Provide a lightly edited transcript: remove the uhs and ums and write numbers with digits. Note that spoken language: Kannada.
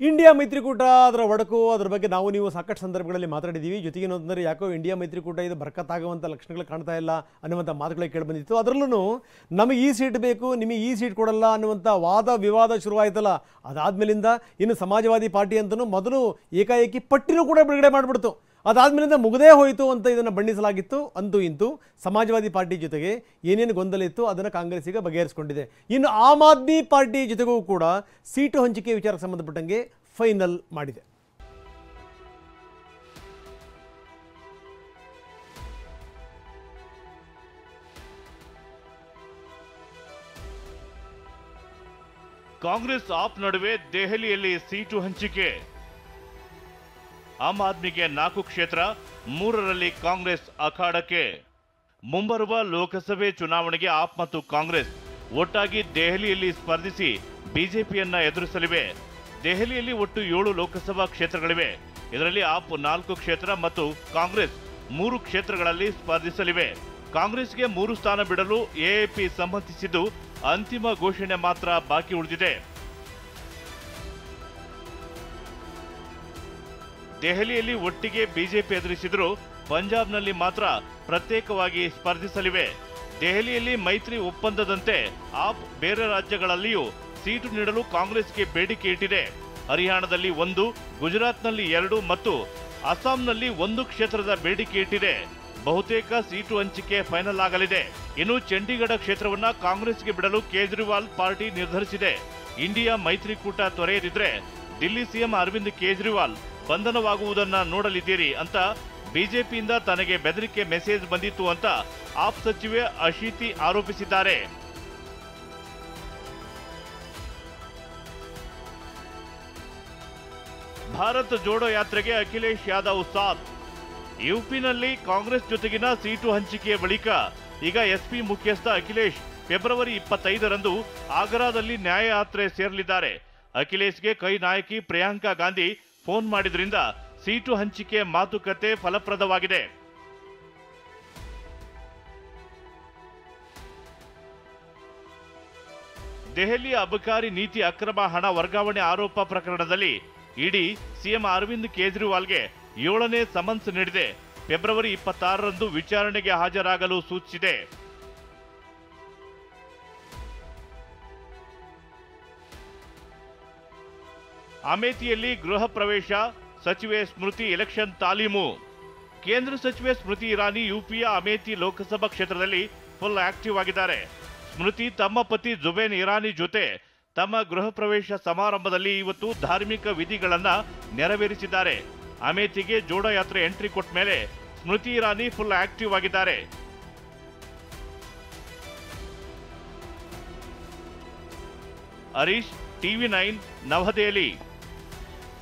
ಇಂಡಿಯಾ ಮೈತ್ರಿಕೂಟ ಅದರ ಒಡಕು ಅದರ ಬಗ್ಗೆ ನೀವು ಸಾಕಷ್ಟು ಸಂದರ್ಭಗಳಲ್ಲಿ ಮಾತಾಡಿದ್ದೀವಿ. ಜೊತೆಗೆ ಏನಂತಂದರೆ ಯಾಕೋ ಇಂಡಿಯಾ ಮೈತ್ರಿಕೂಟ ಇದು ಬರಕತ್ತಾಗುವಂಥ ಲಕ್ಷಣಗಳು ಕಾಣ್ತಾ ಇಲ್ಲ ಅನ್ನುವಂಥ ಮಾತುಗಳೇ ಕೇಳಿಬಂದಿತ್ತು. ಅದರಲ್ಲೂ ನಮಗೆ ಈ ಸೀಟ್ ಬೇಕು, ನಿಮಗೆ ಈ ಸೀಟ್ ಕೊಡಲ್ಲ ಅನ್ನುವಂಥ ವಾದ ವಿವಾದ ಶುರುವಾಯಿತಲ್ಲ. ಅದಾದಮೇಲಿಂದ ಇನ್ನು ಸಮಾಜವಾದಿ ಪಾರ್ಟಿ ಅಂತಲೂ ಮೊದಲು ಏಕಾಏಕಿ ಪಟ್ಟಿನೂ ಕೂಡ ಬಿಡುಗಡೆ ಮಾಡಿಬಿಡ್ತು. ಅದಾದಮೇಲಿಂದ ಮುಗದೇ ಹೋಯಿತು ಅಂತ ಇದನ್ನು ಬಣ್ಣಿಸಲಾಗಿತ್ತು. ಅಂತೂ ಇಂತೂ ಸಮಾಜವಾದಿ ಪಾರ್ಟಿ ಜೊತೆಗೆ ಏನೇನು ಗೊಂದಲ ಇತ್ತು ಅದನ್ನು ಕಾಂಗ್ರೆಸ್ ಈಗ ಬಗೆಹರಿಸಿಕೊಂಡಿದೆ. ಇನ್ನು ಆಮ್ ಆದ್ಮಿ ಪಾರ್ಟಿ ಜೊತೆಗೂ ಕೂಡ ಸೀಟು ಹಂಚಿಕೆ ವಿಚಾರಕ್ಕೆ ಸಂಬಂಧಪಟ್ಟಂಗೆ ಫೈನಲ್ ಮಾಡಿದೆ. ಕಾಂಗ್ರೆಸ್ ಆಪ್ ನಡುವೆ ದೆಹಲಿಯಲ್ಲಿ ಸೀಟು ಹಂಚಿಕೆ. ಆಮ್ ಆದ್ಮಿಗೆ 4 ಕ್ಷೇತ್ರ, 3ರಲ್ಲಿ ಕಾಂಗ್ರೆಸ್ ಅಖಾಡಕ್ಕೆ. ಮುಂಬರುವ ಲೋಕಸಭೆ ಚುನಾವಣೆಗೆ ಆಪ್ ಮತ್ತು ಕಾಂಗ್ರೆಸ್ ಒಟ್ಟಾಗಿ ದೆಹಲಿಯಲ್ಲಿ ಸ್ಪರ್ಧಿಸಿ ಬಿಜೆಪಿಯನ್ನ ಎದುರಿಸಲಿವೆ. ದೆಹಲಿಯಲ್ಲಿ ಒಟ್ಟು 7 ಲೋಕಸಭಾ ಕ್ಷೇತ್ರಗಳಿವೆ. ಇದರಲ್ಲಿ ಆಪ್ 4 ಕ್ಷೇತ್ರ ಮತ್ತು ಕಾಂಗ್ರೆಸ್ 3 ಕ್ಷೇತ್ರಗಳಲ್ಲಿ ಸ್ಪರ್ಧಿಸಲಿವೆ. ಕಾಂಗ್ರೆಸ್ಗೆ 3 ಸ್ಥಾನ ಬಿಡಲು ಎಎಪಿ ಸಮ್ಮತಿಸಿದ್ದು ಅಂತಿಮ ಘೋಷಣೆ ಮಾತ್ರ ಬಾಕಿ ಉಳಿದಿದೆ. ದೆಹಲಿಯಲ್ಲಿ ಒಟ್ಟಿಗೆ ಬಿಜೆಪಿ ಎದುರಿಸಿದ್ರು, ಪಂಜಾಬ್ನಲ್ಲಿ ಮಾತ್ರ ಪ್ರತ್ಯೇಕವಾಗಿ ಸ್ಪರ್ಧಿಸಲಿವೆ. ದೆಹಲಿಯಲ್ಲಿ ಮೈತ್ರಿ ಒಪ್ಪಂದದಂತೆ ಆಪ್ ಬೇರೆ ರಾಜ್ಯಗಳಲ್ಲಿಯೂ ಸೀಟು ನೀಡಲು ಕಾಂಗ್ರೆಸ್ಗೆ ಬೇಡಿಕೆ ಇಟ್ಟಿದೆ. ಹರಿಯಾಣದಲ್ಲಿ 1, ಗುಜರಾತ್ನಲ್ಲಿ 2 ಮತ್ತು ಅಸ್ಸಾಂನಲ್ಲಿ 1 ಕ್ಷೇತ್ರದ ಬೇಡಿಕೆ ಇಟ್ಟಿದೆ. ಬಹುತೇಕ ಸೀಟು ಹಂಚಿಕೆ ಫೈನಲ್ ಆಗಲಿದೆ. ಇನ್ನು ಚಂಡೀಗಢ ಕ್ಷೇತ್ರವನ್ನ ಕಾಂಗ್ರೆಸ್ಗೆ ಬಿಡಲು ಕೇಜ್ರಿವಾಲ್ ಪಾರ್ಟಿ ನಿರ್ಧರಿಸಿದೆ. ಇಂಡಿಯಾ ಮೈತ್ರಿಕೂಟ ತೊರೆಯದಿದ್ರೆ ದಿಲ್ಲಿ ಸಿಎಂ ಅರವಿಂದ್ ಕೇಜ್ರಿವಾಲ್ ಬಂಧನವಾಗುವುದನ್ನ ನೋಡಲಿದ್ದೀರಿ ಅಂತ ಬಿಜೆಪಿಯಿಂದ ತನಗೆ ಬೆದರಿಕೆ ಮೆಸೇಜ್ ಬಂದಿತ್ತು ಅಂತ ಆಪ್ ಸಚಿವೆ ಅಶೀತಿ ಆರೋಪಿಸಿದ್ದಾರೆ. ಭಾರತ್ ಜೋಡೋ ಯಾತ್ರೆಗೆ ಅಖಿಲೇಶ್ ಯಾದವ್ ಸಾಥ್. ಯುಪಿನಲ್ಲಿ ಕಾಂಗ್ರೆಸ್ ಜೊತೆಗಿನ ಸೀಟು ಹಂಚಿಕೆಯ ಬಳಿಕ ಈಗ ಎಸ್ಪಿ ಮುಖ್ಯಸ್ಥ ಅಖಿಲೇಶ್ ಫೆಬ್ರವರಿ 25ರಂದು ಆಗ್ರಾದಲ್ಲಿ ನ್ಯಾಯಯಾತ್ರೆ ಸೇರಲಿದ್ದಾರೆ. ಅಖಿಲೇಶ್ಗೆ ಕೈ ನಾಯಕಿ ಪ್ರಿಯಾಂಕಾ ಗಾಂಧಿ ಫೋನ್ ಮಾಡಿದ್ರಿಂದ ಸೀಟು ಹಂಚಿಕೆ ಮಾತುಕತೆ ಫಲಪ್ರದವಾಗಿದೆ. ದೆಹಲಿ ಅಬಕಾರಿ ನೀತಿ ಅಕ್ರಮ ಹಣ ವರ್ಗಾವಣೆ ಆರೋಪ ಪ್ರಕರಣದಲ್ಲಿ ಇಡಿ ಸಿಎಂ ಅರವಿಂದ್ ಕೇಜ್ರಿವಾಲ್ಗೆ 7ನೇ ಸಮನ್ಸ್ ನೀಡಿದೆ. ಫೆಬ್ರವರಿ 26ರಂದು ವಿಚಾರಣೆಗೆ ಹಾಜರಾಗಲು ಸೂಚಿಸಿದೆ. ಅಮೇಥಿಯಲ್ಲಿ ಗೃಹ ಪ್ರವೇಶ, ಸಚಿವೆ ಸ್ಮೃತಿ ಎಲೆಕ್ಷನ್ ತಾಲೀಮು. ಕೇಂದ್ರ ಸಚಿವೆ ಸ್ಮೃತಿ ಇರಾನಿ ಯುಪಿಯ ಅಮೇಥಿ ಲೋಕಸಭಾ ಕ್ಷೇತ್ರದಲ್ಲಿ ಫುಲ್ ಆಕ್ಟಿವ್ ಆಗಿದ್ದಾರೆ. ಸ್ಮೃತಿ ತಮ್ಮ ಪತಿ ಜುಬೇನ್ ಇರಾನಿ ಜೊತೆ ತಮ್ಮ ಗೃಹ ಪ್ರವೇಶ ಸಮಾರಂಭದಲ್ಲಿ ಇವತ್ತು ಧಾರ್ಮಿಕ ವಿಧಿಗಳನ್ನ ನೆರವೇರಿಸಿದ್ದಾರೆ. ಅಮೇಥಿಗೆ ಜೋಡೋ ಯಾತ್ರೆ ಎಂಟ್ರಿ ಕೊಟ್ಟ ಮೇಲೆ ಸ್ಮೃತಿ ಇರಾನಿ ಫುಲ್ ಆಕ್ಟಿವ್ ಆಗಿದ್ದಾರೆ. ಹರೀಶ್, TV9, ನವದೆಹಲಿ.